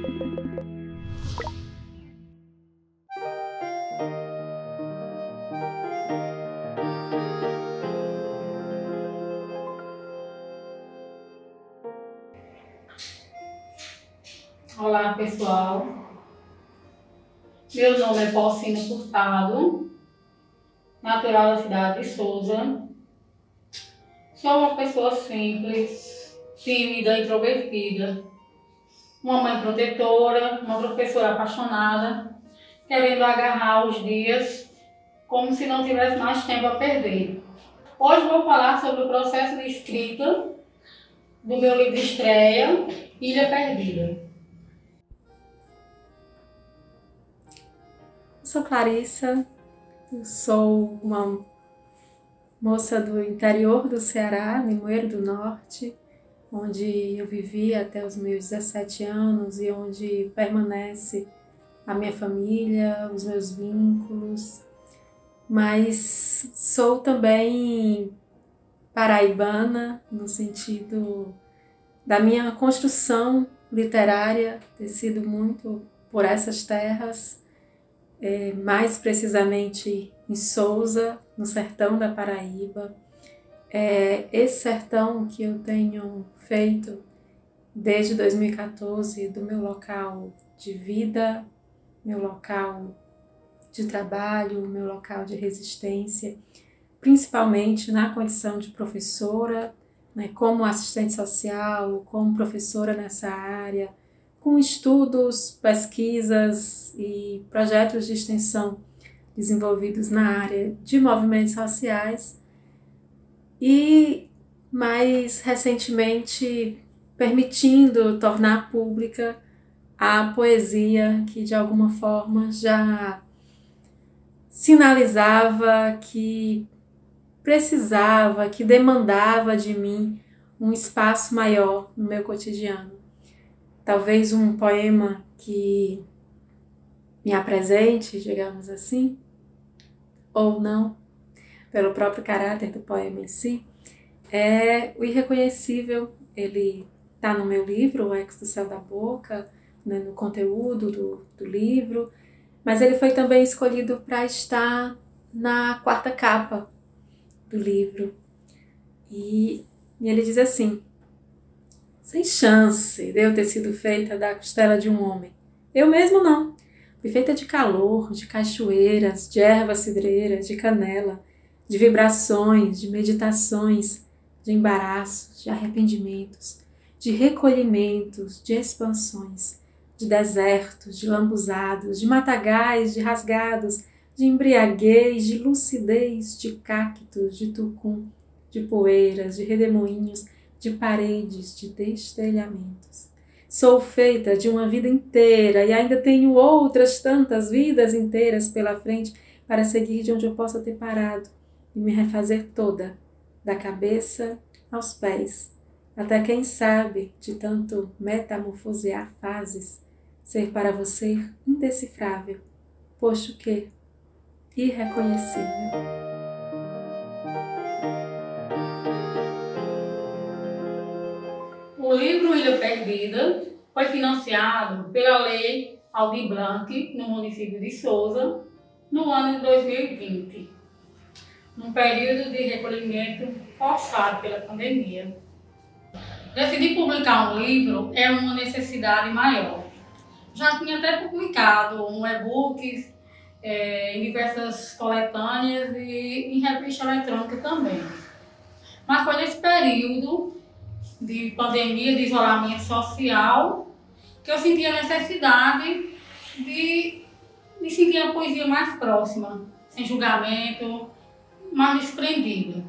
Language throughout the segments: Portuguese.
Olá pessoal, meu nome é Paulcina Furtado, natural da cidade de Souza. Sou uma pessoa simples, tímida, introvertida, uma mãe protetora, uma professora apaixonada, querendo agarrar os dias como se não tivesse mais tempo a perder. Hoje vou falar sobre o processo de escrita do meu livro de estreia, Ilha Perdida. Sou Clarissa, sou uma moça do interior do Ceará, Limoeiro do Norte, onde eu vivi até os meus 17 anos e onde permanece a minha família, os meus vínculos, mas sou também paraibana, no sentido da minha construção literária ter sido muito por essas terras, mais precisamente em Souza, no sertão da Paraíba. Esse sertão que eu tenho feito desde 2014 do meu local de vida, meu local de trabalho, meu local de resistência, principalmente na condição de professora, né, como assistente social, como professora nessa área, com estudos, pesquisas e projetos de extensão desenvolvidos na área de movimentos sociais e, mais recentemente, permitindo tornar pública a poesia que, de alguma forma, já sinalizava que precisava, que demandava de mim um espaço maior no meu cotidiano. Talvez um poema que me apresente, digamos assim, ou não, pelo próprio caráter do poema em si, é o Irreconhecível. Ele está no meu livro, O Eco do Céu da Boca, né, no conteúdo do livro, mas ele foi também escolhido para estar na quarta capa do livro. E ele diz assim: sem chance de eu ter sido feita da costela de um homem. Eu mesmo não. Fui feita de calor, de cachoeiras, de erva cidreira, de canela, de vibrações, de meditações, de embaraços, de arrependimentos, de recolhimentos, de expansões, de desertos, de lambuzados, de matagais, de rasgados, de embriaguez, de lucidez, de cactos, de tucum, de poeiras, de redemoinhos, de paredes, de destelhamentos. Sou feita de uma vida inteira e ainda tenho outras tantas vidas inteiras pela frente para seguir de onde eu possa ter parado e me refazer toda, da cabeça aos pés, até quem sabe, de tanto metamorfosear fases, ser para você indecifrável, posto que irreconhecível. O livro Ilha Perdida foi financiado pela Lei Aldir Blanc, no município de Souza, no ano de 2020, num período de recolhimento forçado pela pandemia. Decidir publicar um livro é uma necessidade maior. Já tinha até publicado um e-book em diversas coletâneas e em revista eletrônica também. Mas foi nesse período de pandemia, de isolamento social, que eu senti a necessidade de sentir a poesia mais próxima, sem julgamento, mais desprendida.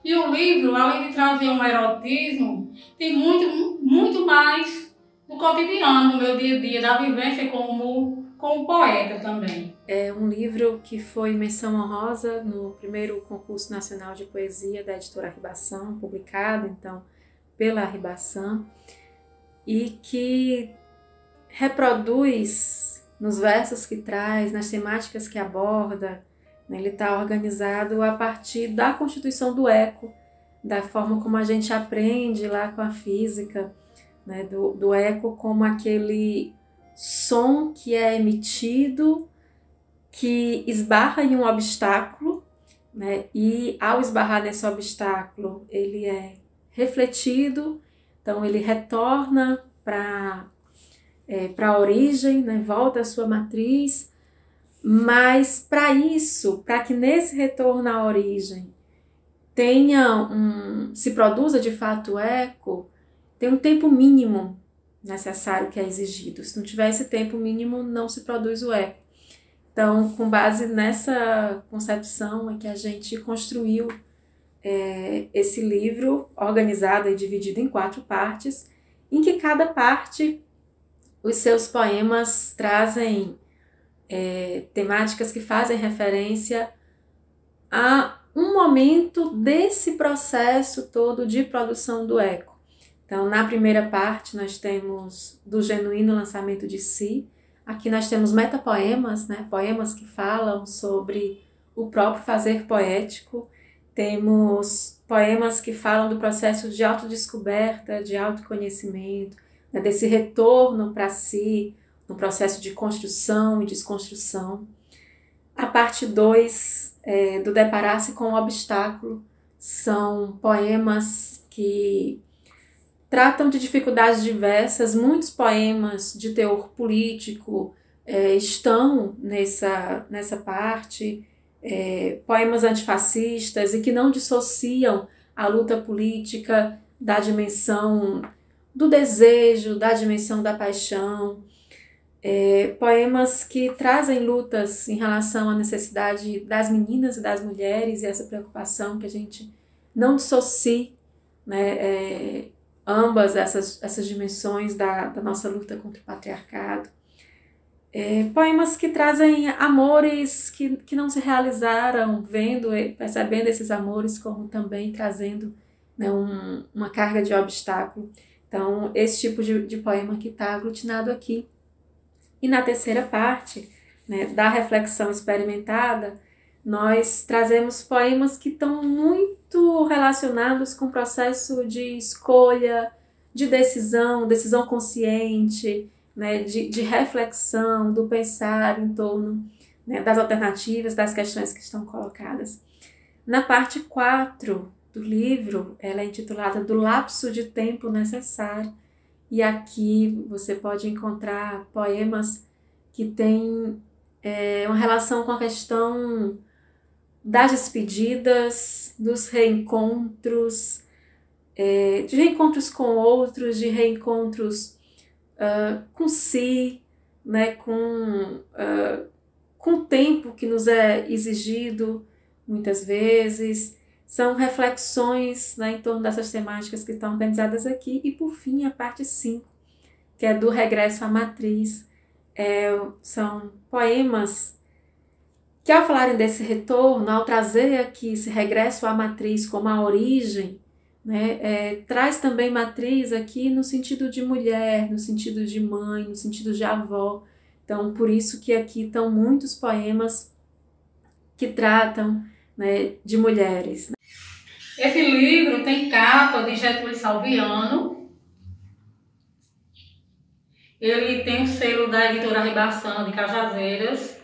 E o livro, além de trazer um erotismo, tem muito mais do cotidiano, do meu dia a dia, da vivência como poeta também. É um livro que foi menção honrosa no primeiro concurso nacional de poesia da editora Ribação, publicado então pela Ribação, e que reproduz nos versos que traz, nas temáticas que aborda, né, ele está organizado a partir da constituição do eco, da forma como a gente aprende lá com a física, né, do eco como aquele som que é emitido, que esbarra em um obstáculo, né, e ao esbarrar nesse obstáculo ele é refletido, então ele retorna para a origem, né, volta à sua matriz, mas para isso, para que nesse retorno à origem se produza de fato eco, tem um tempo mínimo necessário que é exigido. Se não tiver esse tempo mínimo, não se produz o eco. Então, com base nessa concepção é que a gente construiu esse livro organizado e dividido em 4 partes, em que cada parte, os seus poemas trazem temáticas que fazem referência a um momento desse processo todo de produção do eco. Então, na primeira parte, nós temos do genuíno lançamento de si. Aqui nós temos metapoemas, né? Poemas que falam sobre o próprio fazer poético. Temos poemas que falam do processo de autodescoberta, de autoconhecimento, né? Desse retorno para si, no processo de construção e desconstrução. A parte 2 do deparar-se com o obstáculo são poemas que tratam de dificuldades diversas. Muitos poemas de teor político estão nessa parte, poemas antifascistas e que não dissociam a luta política da dimensão do desejo, da dimensão da paixão. Poemas que trazem lutas em relação à necessidade das meninas e das mulheres e essa preocupação que a gente não dissocie, né, ambas essas dimensões da nossa luta contra o patriarcado. Poemas que trazem amores que não se realizaram, percebendo esses amores como também trazendo, né, uma carga de obstáculo. Então, esse tipo de poema que está aglutinado aqui. E na terceira parte, né, da reflexão experimentada, nós trazemos poemas que estão muito relacionados com o processo de escolha, de decisão consciente, né, de reflexão, do pensar em torno, né, das alternativas, das questões que estão colocadas. Na parte 4 do livro, ela é intitulada Do Lapso de Tempo Necessário, e aqui você pode encontrar poemas que têm uma relação com a questão das despedidas, dos reencontros, de reencontros com outros, de reencontros com si, né, com o tempo que nos é exigido muitas vezes. São reflexões, né, em torno dessas temáticas que estão organizadas aqui. E, por fim, a parte 5, que é do regresso à matriz. São poemas que, ao falarem desse retorno, ao trazer aqui esse regresso à matriz como a origem, né, traz também matriz aqui no sentido de mulher, no sentido de mãe, no sentido de avó. Então, por isso que aqui estão muitos poemas que tratam, né, de mulheres. Esse livro tem capa de Getúlio Salviano. Ele tem o selo da editora Ribação de Cajazeiras.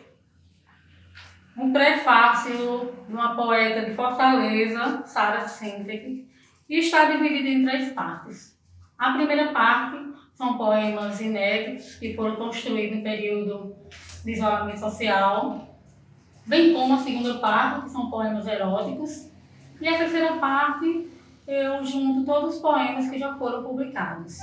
Um prefácio de uma poeta de Fortaleza, Sara Sintek, e está dividido em 3 partes. A primeira parte são poemas inéditos que foram construídos no período de isolamento social, bem como a segunda parte, que são poemas eróticos, e a terceira parte eu junto todos os poemas que já foram publicados.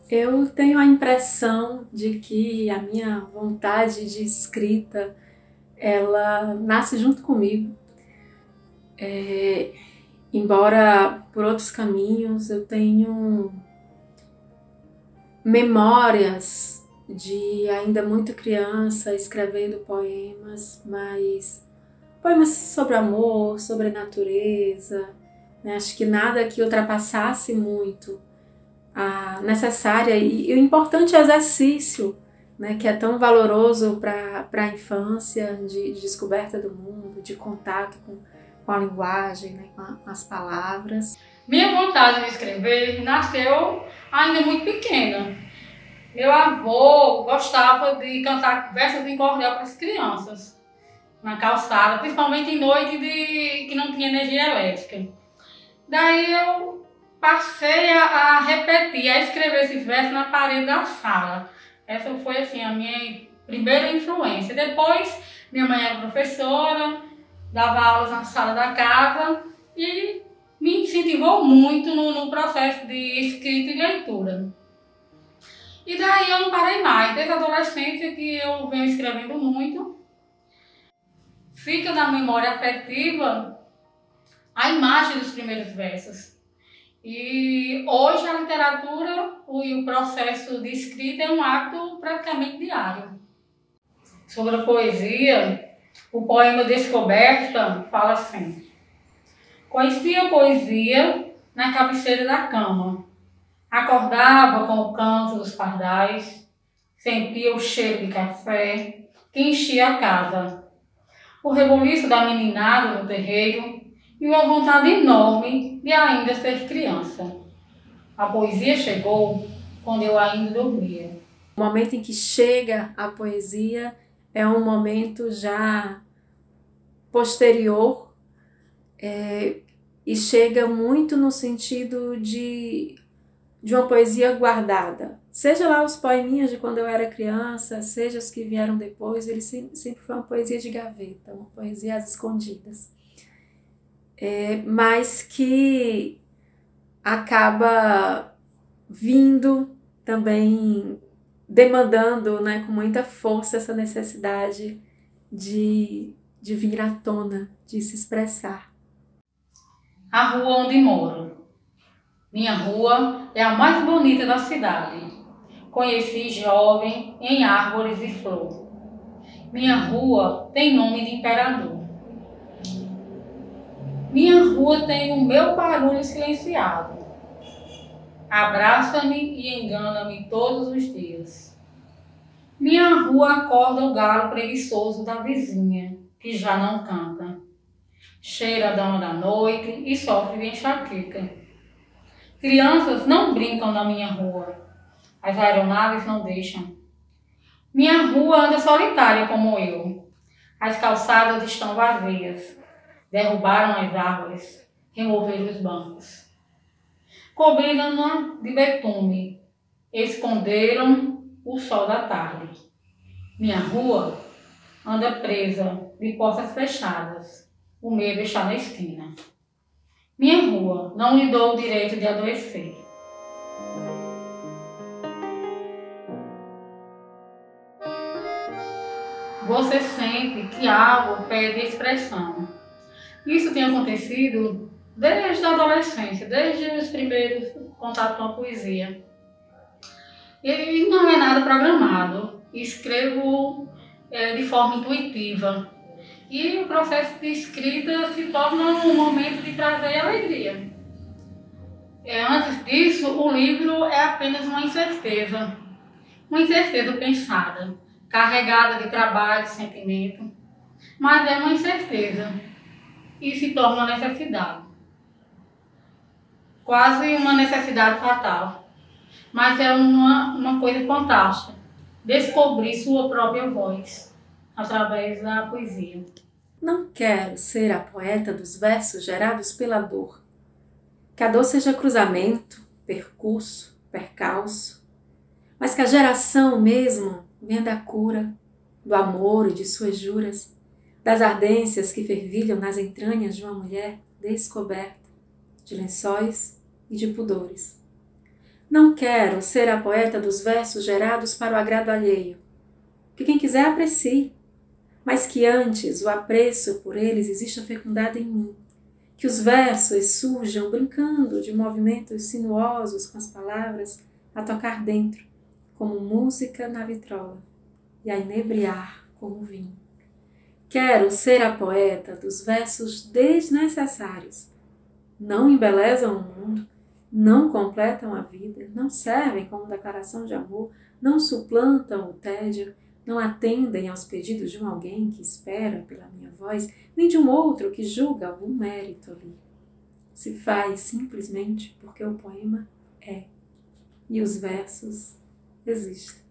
Eu tenho a impressão de que a minha vontade de escrita, ela nasce junto comigo. Embora por outros caminhos eu tenho memórias de ainda muito criança escrevendo poemas, mas poemas sobre amor, sobre natureza, né? Acho que nada que ultrapassasse muito a necessária e o importante exercício, né, que é tão valoroso para a infância, de descoberta do mundo, de contato com a linguagem, né, com as palavras. Minha vontade de escrever nasceu ainda muito pequena. Meu avô gostava de cantar versos em cordel para as crianças, na calçada, principalmente em noite que não tinha energia elétrica. Daí eu passei a repetir, a escrever esses versos na parede da sala. Essa foi assim, a minha primeira influência. Depois, minha mãe era professora, dava aulas na sala da casa e me incentivou muito no processo de escrita e leitura. E daí eu não parei mais, desde a adolescência que eu venho escrevendo muito. Fica na memória afetiva a imagem dos primeiros versos. E hoje a literatura e o processo de escrita é um ato praticamente diário. Sobre a poesia, o poema Descoberta fala assim: conheci a poesia na cabeceira da cama. Acordava com o canto dos pardais, sentia o cheiro de café que enchia a casa, o reboliço da meninada no terreiro e uma vontade enorme de ainda ser criança. A poesia chegou quando eu ainda dormia. O momento em que chega a poesia é um momento já posterior e chega muito no sentido de uma poesia guardada. Seja lá os poeminhas de quando eu era criança, seja os que vieram depois, ele sempre foi uma poesia de gaveta, uma poesia às escondidas. Mas que acaba vindo também demandando, né, com muita força essa necessidade de vir à tona, de se expressar. A rua onde moro. Minha rua é a mais bonita da cidade. Conheci jovem em árvores e flor. Minha rua tem nome de imperador. Minha rua tem o meu barulho silenciado. Abraça-me e engana-me todos os dias. Minha rua acorda o galo preguiçoso da vizinha, que já não canta. Cheira a dama da noite e sofre de enxaqueca. Crianças não brincam na minha rua. As aeronaves não deixam. Minha rua anda solitária como eu. As calçadas estão vazias. Derrubaram as árvores, removeram os bancos. Cobriram-na de betume, esconderam o sol da tarde. Minha rua anda presa de portas fechadas, o medo está na esquina. Minha rua não lhe dou o direito de adoecer. Você sente que algo pede expressão. Isso tem acontecido desde a adolescência, desde os primeiros contatos com a poesia. E não é nada programado. Escrevo de forma intuitiva. E o processo de escrita se torna um momento de prazer e alegria. Antes disso, o livro é apenas uma incerteza pensada, carregada de trabalho e sentimento, mas é uma incerteza e se torna uma necessidade. Quase uma necessidade fatal, mas é uma coisa fantástica, descobrir sua própria voz através da poesia. Não quero ser a poeta dos versos gerados pela dor. Que a dor seja cruzamento, percurso, percalço, mas que a geração mesmo venha da cura, do amor e de suas juras, das ardências que fervilham nas entranhas de uma mulher descoberta, de lençóis e de pudores. Não quero ser a poeta dos versos gerados para o agrado alheio, que quem quiser aprecie, mas que antes o apreço por eles exista fecundado em mim, que os versos surjam brincando de movimentos sinuosos com as palavras a tocar dentro, como música na vitrola, e a inebriar como vinho. Quero ser a poeta dos versos desnecessários. Não embelezam o mundo, não completam a vida, não servem como declaração de amor, não suplantam o tédio, não atendem aos pedidos de um alguém que espera pela minha voz, nem de um outro que julga algum mérito ali. Se faz simplesmente porque o poema é e os versos existem.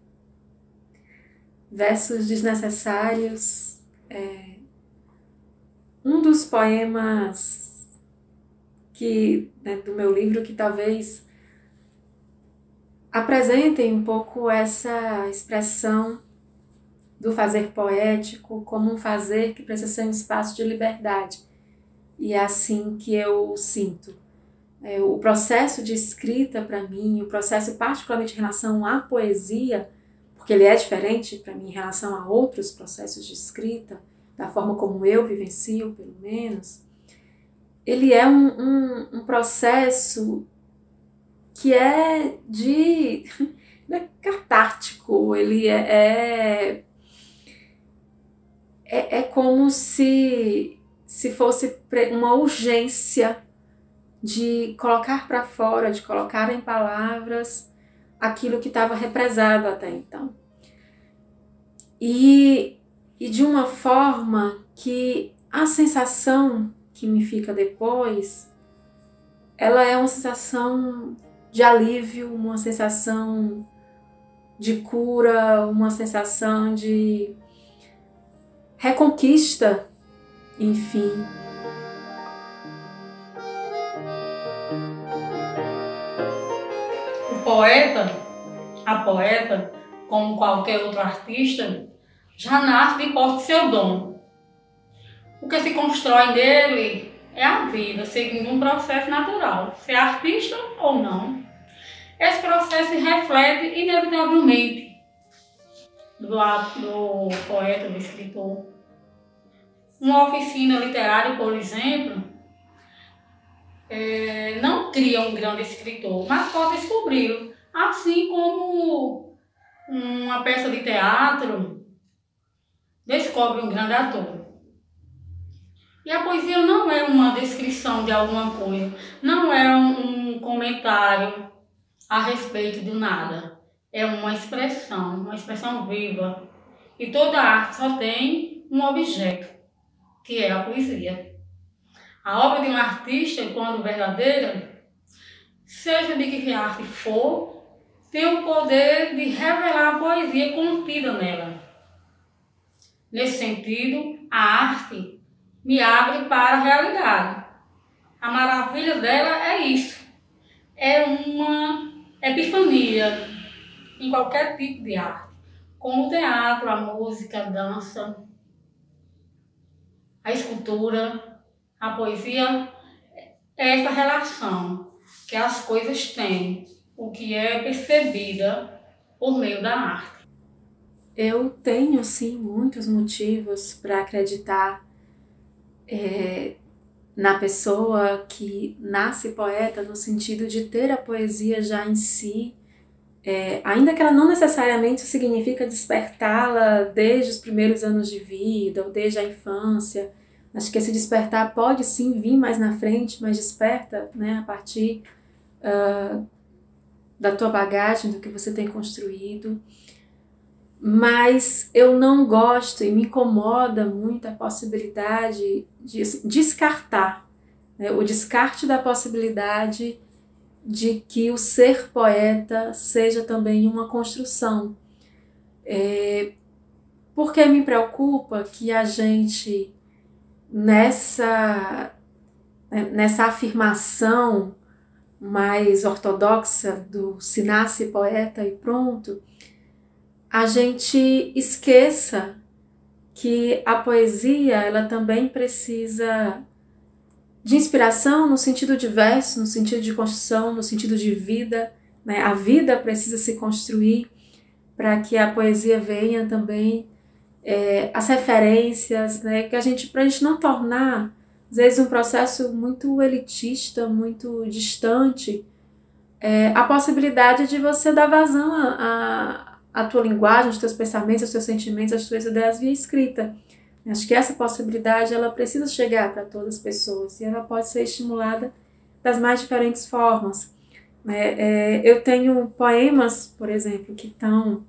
Versos desnecessários um dos poemas do meu livro que talvez apresentem um pouco essa expressão do fazer poético como um fazer que precisa ser um espaço de liberdade. E é assim que eu sinto. O processo de escrita para mim, o processo particularmente em relação à poesia, porque ele é diferente para mim em relação a outros processos de escrita, da forma como eu vivencio, pelo menos, ele é um processo que é catártico, ele é como se fosse uma urgência de colocar para fora, de colocar em palavras aquilo que estava represado até então. E de uma forma que a sensação que me fica depois, ela é uma sensação de alívio, uma sensação de cura, uma sensação de reconquista, enfim. O poeta, a poeta, como qualquer outro artista, já nasce de posse de seu dom. O que se constrói nele é a vida, seguindo um processo natural, se é artista ou não. Esse processo se reflete inevitavelmente do ato do poeta, do escritor. Uma oficina literária, por exemplo, não cria um grande escritor, mas pode descobri-lo. Assim como uma peça de teatro descobre um grande ator. E a poesia não é uma descrição de alguma coisa, não é um comentário a respeito do nada. É uma expressão viva. E toda arte só tem um objeto, que é a poesia. A obra de um artista, quando verdadeira, seja de que arte for, tem o poder de revelar a poesia contida nela. Nesse sentido, a arte me abre para a realidade. A maravilha dela é isso. É uma epifania em qualquer tipo de arte, como o teatro, a música, a dança, a escultura, a poesia. É essa relação que as coisas têm, o que é percebida por meio da arte. Eu tenho, sim, muitos motivos para acreditar na pessoa que nasce poeta, no sentido de ter a poesia já em si, ainda que ela não necessariamente significa despertá-la desde os primeiros anos de vida ou desde a infância. Acho que esse despertar pode sim vir mais na frente, mas desperta, né, a partir da tua bagagem, do que você tem construído. Mas eu não gosto e me incomoda muito a possibilidade de descartar, né, o descarte da possibilidade de que o ser poeta seja também uma construção. Porque me preocupa que a gente, nessa afirmação mais ortodoxa do se nasce poeta e pronto, a gente esqueça que a poesia ela também precisa de inspiração no sentido de verso, no sentido de construção, no sentido de vida, né? A vida precisa se construir para que a poesia venha também, as referências, né? Para a gente não tornar, às vezes, um processo muito elitista, muito distante, a possibilidade de você dar vazão à tua linguagem, aos teus pensamentos, aos teus sentimentos, às tuas ideias via escrita. Acho que essa possibilidade ela precisa chegar para todas as pessoas e ela pode ser estimulada das mais diferentes formas. Eu tenho poemas, por exemplo, que estão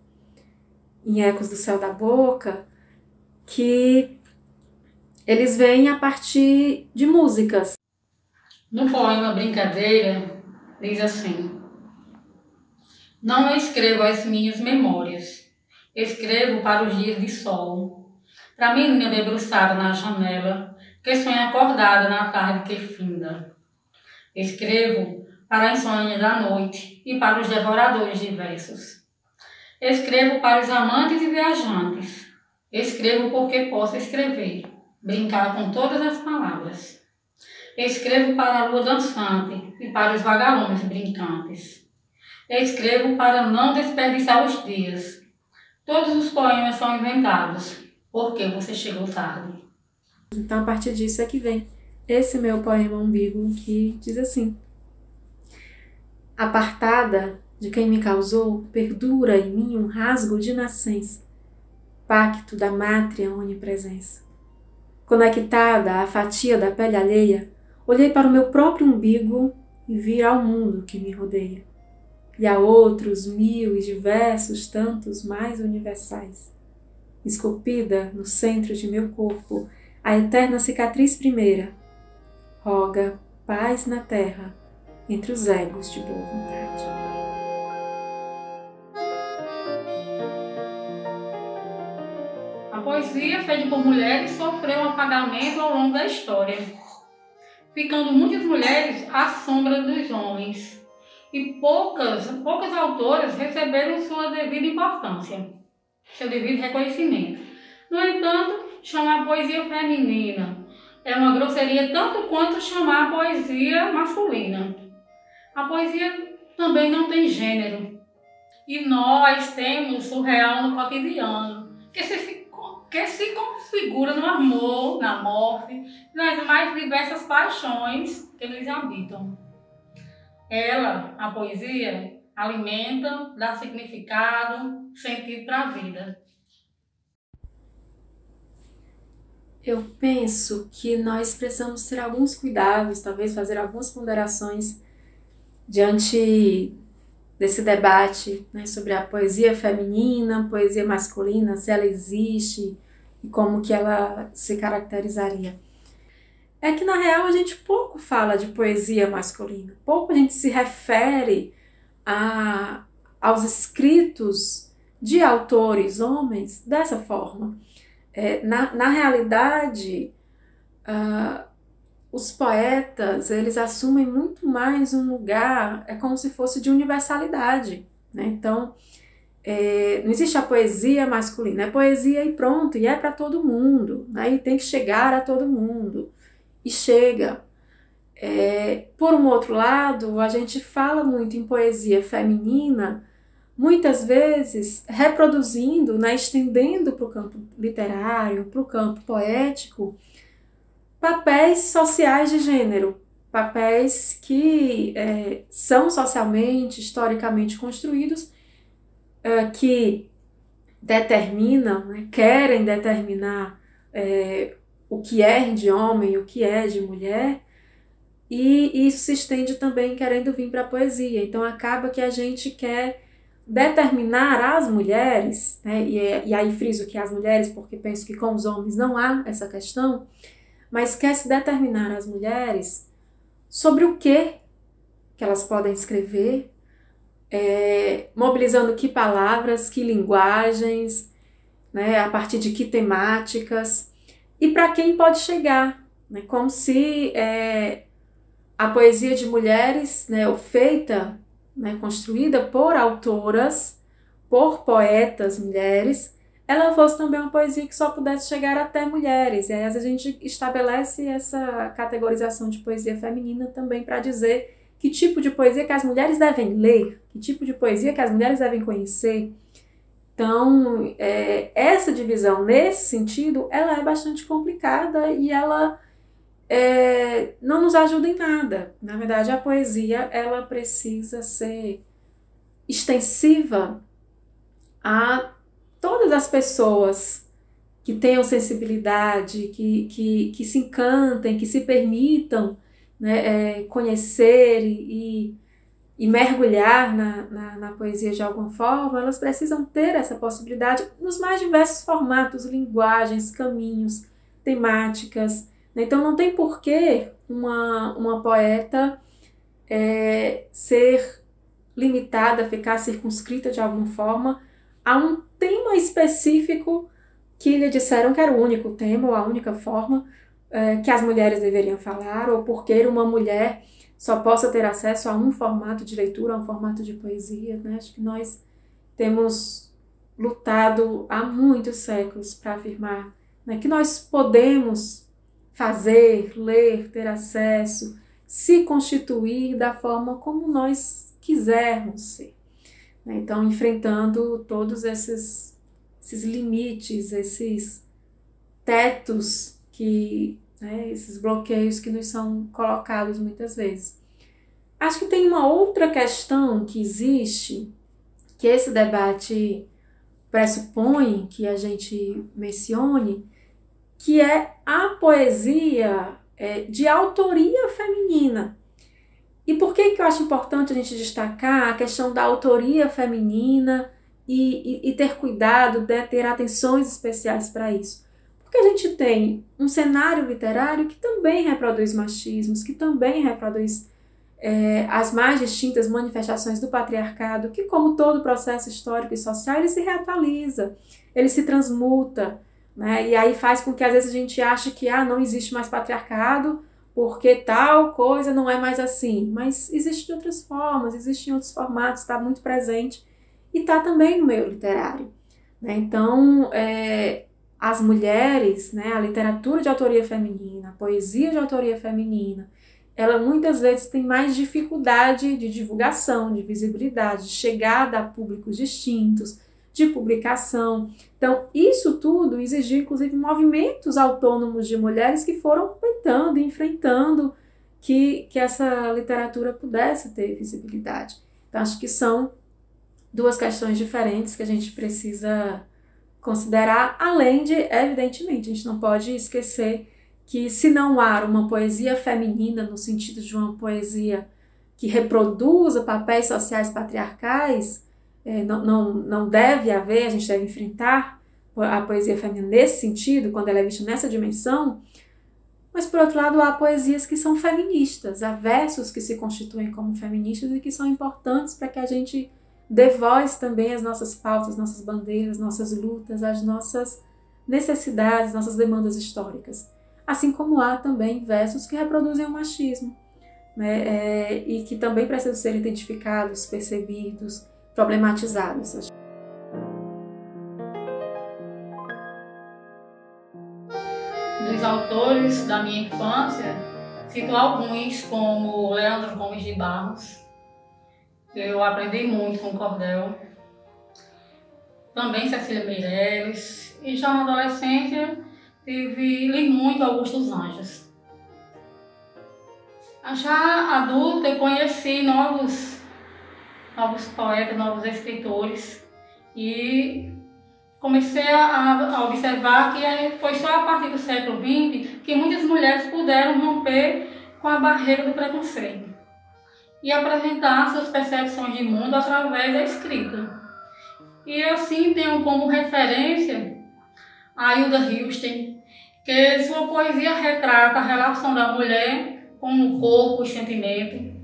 em Ecos do Céu da Boca, que eles vêm a partir de músicas. No poema Brincadeira, diz assim: não escrevo as minhas memórias, escrevo para os dias de sol, para a menina debruçada na janela, que sonha acordada na tarde que finda. Escrevo para a insônia da noite e para os devoradores de versos. Escrevo para os amantes e viajantes. Escrevo porque posso escrever, brincar com todas as palavras. Escrevo para a lua dançante e para os vagalumes brincantes. Escrevo para não desperdiçar os dias. Todos os poemas são inventados, porque você chegou tarde. Então, a partir disso é que vem esse meu poema Umbigo, que diz assim: apartada de quem me causou, perdura em mim um rasgo de nascença, pacto da mátria onipresença. Conectada à fatia da pele alheia, olhei para o meu próprio umbigo e vi ao mundo que me rodeia, e a outros mil e diversos tantos mais universais. Esculpida no centro de meu corpo, a eterna cicatriz primeira, roga paz na terra entre os egos de boa vontade. A poesia feita por mulheres sofreu um apagamento ao longo da história, ficando muitas mulheres à sombra dos homens, e poucas autoras receberam sua devida importância, seu devido reconhecimento. No entanto, chamar a poesia feminina é uma grosseria tanto quanto chamar a poesia masculina. A poesia também não tem gênero, e nós temos o real no cotidiano, que se configura no amor, na morte, nas mais diversas paixões que nos habitam. Ela, a poesia, alimenta, dá significado, sentido para a vida. Eu penso que nós precisamos ter alguns cuidados, talvez fazer algumas ponderações diante desse debate, né, sobre a poesia feminina, poesia masculina, se ela existe e como que ela se caracterizaria. É que, na real, a gente pouco fala de poesia masculina, pouco a gente se refere aos escritos de autores homens dessa forma. Na realidade, os poetas, eles assumem muito mais um lugar, é como se fosse de universalidade, né? Então, não existe a poesia masculina, é poesia e pronto, e é para todo mundo, né? E tem que chegar a todo mundo, e chega. Por um outro lado, a gente fala muito em poesia feminina, muitas vezes reproduzindo, né, estendendo para o campo literário, para o campo poético, papéis sociais de gênero, papéis que são socialmente, historicamente construídos, que determinam, né, querem determinar o que é de homem, o que é de mulher, e isso se estende também querendo vir para a poesia. Então acaba que a gente quer determinar as mulheres, né, e aí friso que as mulheres, porque penso que com os homens não há essa questão, mas quer se determinar as mulheres sobre o que elas podem escrever, mobilizando que palavras, que linguagens, né, a partir de que temáticas, e para quem pode chegar, né, como se a poesia de mulheres, né, feita, né, construída por autoras, por poetas mulheres, ela fosse também uma poesia que só pudesse chegar até mulheres. E aí, às vezes, a gente estabelece essa categorização de poesia feminina também para dizer que tipo de poesia que as mulheres devem ler, que tipo de poesia que as mulheres devem conhecer. Então, essa divisão, nesse sentido, ela é bastante complicada e ela não nos ajuda em nada. Na verdade, a poesia ela precisa ser extensiva a todas as pessoas que tenham sensibilidade, que se encantem, que se permitam, né, conhecer e e mergulhar na poesia de alguma forma, elas precisam ter essa possibilidade nos mais diversos formatos, linguagens, caminhos, temáticas. Então não tem porquê uma poeta ser limitada, ficar circunscrita de alguma forma a um tema específico que lhe disseram que era o único tema ou a única forma que as mulheres deveriam falar, ou porque uma mulher só possa ter acesso a um formato de leitura, a um formato de poesia, né? Acho que nós temos lutado há muitos séculos para afirmar, né, que nós podemos fazer, ler, ter acesso, se constituir da forma como nós quisermos ser. Né? Então, enfrentando todos esses limites, esses tetos esses bloqueios que nos são colocados muitas vezes. Acho que tem uma outra questão que existe, que esse debate pressupõe que a gente mencione, que é a poesia de autoria feminina. E por que eu acho importante a gente destacar a questão da autoria feminina e ter cuidado, ter atenções especiais para isso? Porque a gente tem um cenário literário que também reproduz machismos, que também reproduz as mais distintas manifestações do patriarcado, que, como todo processo histórico e social, ele se reatualiza, ele se transmuta, né? E aí faz com que às vezes a gente ache que não existe mais patriarcado porque tal coisa não é mais assim. Mas existe de outras formas, existe em outros formatos, está muito presente e está também no meio literário. Né? Então, as mulheres, né, a literatura de autoria feminina, a poesia de autoria feminina, ela muitas vezes tem mais dificuldade de divulgação, de visibilidade, de chegada a públicos distintos, de publicação. Então, isso tudo exigiu, inclusive, movimentos autônomos de mulheres que foram tentando, enfrentando que essa literatura pudesse ter visibilidade. Então, acho que são duas questões diferentes que a gente precisa considerar, além de, evidentemente, a gente não pode esquecer que se não há uma poesia feminina no sentido de uma poesia que reproduza papéis sociais patriarcais, não deve haver, a gente deve enfrentar a poesia feminina nesse sentido, quando ela é vista nessa dimensão, mas por outro lado há poesias que são feministas, há versos que se constituem como feministas e que são importantes para que a gente dê voz também às nossas pautas, nossas bandeiras, nossas lutas, às nossas necessidades, nossas demandas históricas. Assim como há também versos que reproduzem o machismo, né? E que também precisam ser identificados, percebidos, problematizados. Dos autores da minha infância, cito alguns como Leandro Gomes de Barros, que eu aprendi muito com cordel, também Cecília Meirelles, e já na adolescência li muito Augusto dos Anjos. Já adulta eu conheci novos poetas, novos escritores e comecei a observar que foi só a partir do século XX que muitas mulheres puderam romper com a barreira do preconceito e apresentar suas percepções de mundo através da escrita. E assim tenho como referência a Hilda Hilsten, que sua poesia retrata a relação da mulher com o corpo e sentimento,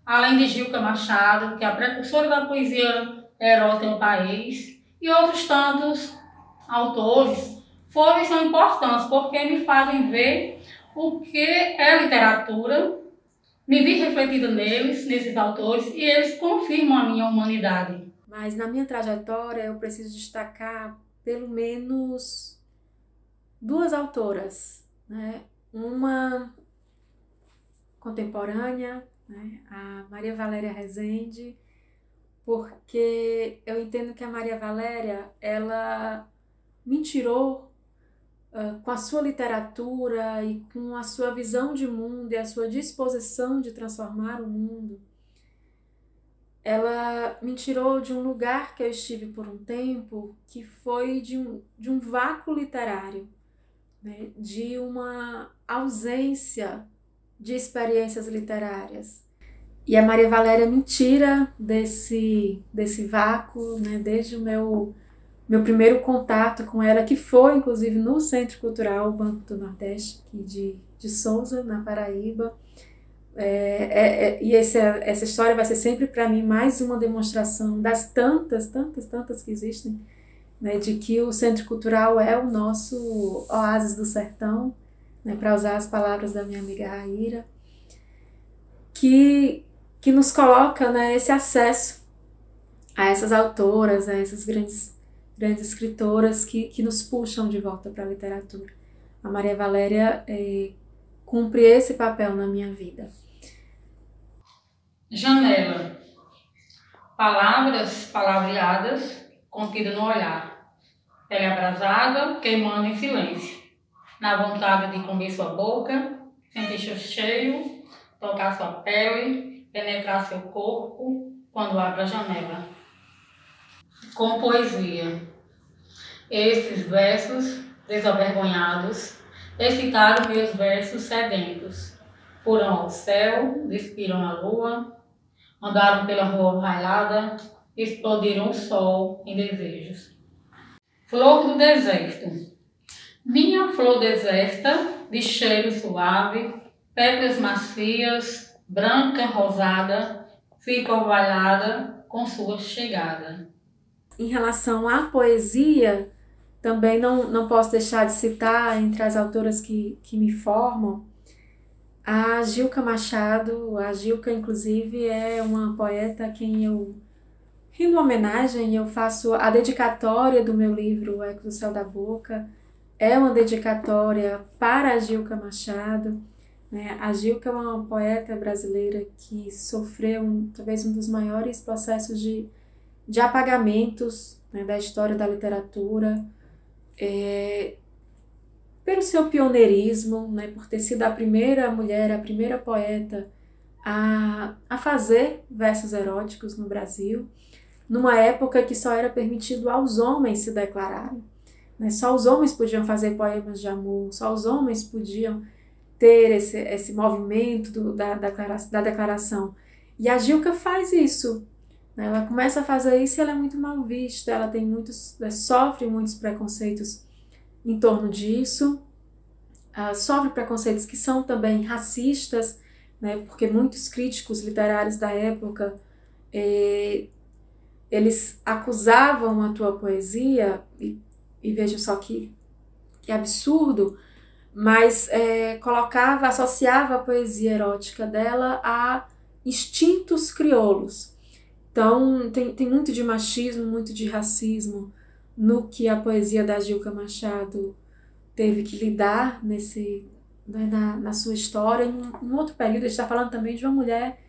além de Gilca Machado, que é a precursora da poesia erótica no país, e outros tantos autores foram e são importantes porque me fazem ver o que é literatura, me vi refletida nesses autores, e eles confirmam a minha humanidade. Mas na minha trajetória eu preciso destacar pelo menos duas autoras, né? Uma contemporânea, né? A Maria Valéria Rezende, porque eu entendo que a Maria Valéria, ela me tirou com a sua literatura e com a sua visão de mundo e a sua disposição de transformar o mundo. Ela me tirou de um lugar que eu estive por um tempo, que foi de um vácuo literário, né? De uma ausência de experiências literárias. E a Maria Valéria me tira desse vácuo, né, desde o meu primeiro contato com ela, que foi inclusive no Centro Cultural Banco do Nordeste, aqui de Souza, na Paraíba. E essa história vai ser sempre para mim mais uma demonstração das tantas que existem, né, de que o Centro Cultural é o nosso oásis do sertão, né, para usar as palavras da minha amiga Raíra, que nos coloca, né, esse acesso a essas autoras, a essas grandes escritoras que nos puxam de volta para a literatura. A Maria Valéria cumpre esse papel na minha vida. Janela. Palavras palavreadas, contidas no olhar. Pele abrasada, queimando em silêncio. Na vontade de comer sua boca, sentir seu cheiro, tocar sua pele, penetrar seu corpo, quando abre a janela. Com poesia. Esses versos desavergonhados excitaram meus versos sedentos. Foram ao céu, despiram a lua, andaram pela rua raiada, explodiram o sol em desejos. Flor do deserto. Minha flor deserta, de cheiro suave, pedras macias, branca, rosada, fica orvalhada com sua chegada. Em relação à poesia, também não posso deixar de citar, entre as autoras que me formam, a Gilca Machado. A Gilca, inclusive, é uma poeta a quem eu rindo homenagem. Eu faço a dedicatória do meu livro, O Eco do Céu da Boca. É uma dedicatória para a Gilca Machado. A Gilca é uma poeta brasileira que sofreu talvez um dos maiores processos de apagamentos, né, da história da literatura, pelo seu pioneirismo, né, por ter sido a primeira mulher, a primeira poeta a fazer versos eróticos no Brasil, numa época que só era permitido aos homens se declararem. Né? Só os homens podiam fazer poemas de amor, só os homens podiam ter esse movimento da declaração. E a Gilca faz isso. Né? Ela começa a fazer isso e ela é muito mal vista, ela sofre muitos preconceitos em torno disso, sofre preconceitos que são também racistas, né? Porque muitos críticos literários da época, eles acusavam a tua poesia, e vejam só que absurdo, mas associava a poesia erótica dela a instintos crioulos. Então tem muito de machismo, muito de racismo no que a poesia da Gilca Machado teve que lidar na sua história. Em outro período, a gente está falando também de uma mulher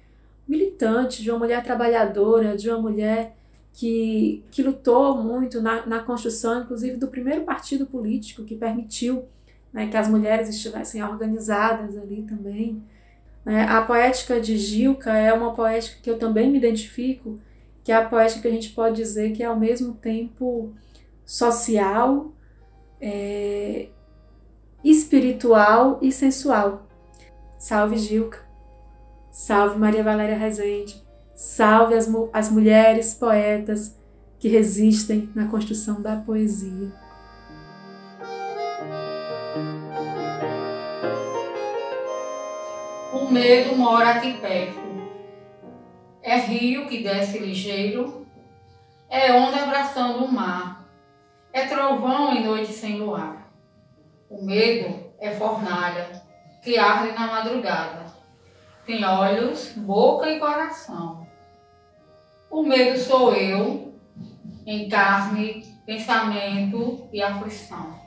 militante, de uma mulher trabalhadora, de uma mulher que lutou muito na construção, inclusive, do primeiro partido político que permitiu, né, que as mulheres estivessem organizadas ali também. A poética de Gilca é uma poética que eu também me identifico, que é a poética que a gente pode dizer que é ao mesmo tempo social, espiritual e sensual. Salve Gilca, salve Maria Valéria Rezende, salve as mulheres poetas que resistem na construção da poesia. O medo mora aqui perto. É rio que desce ligeiro, é onda abraçando o mar, é trovão em noite sem luar. O medo é fornalha que arde na madrugada, tem olhos, boca e coração. O medo sou eu, em carne, pensamento e aflição.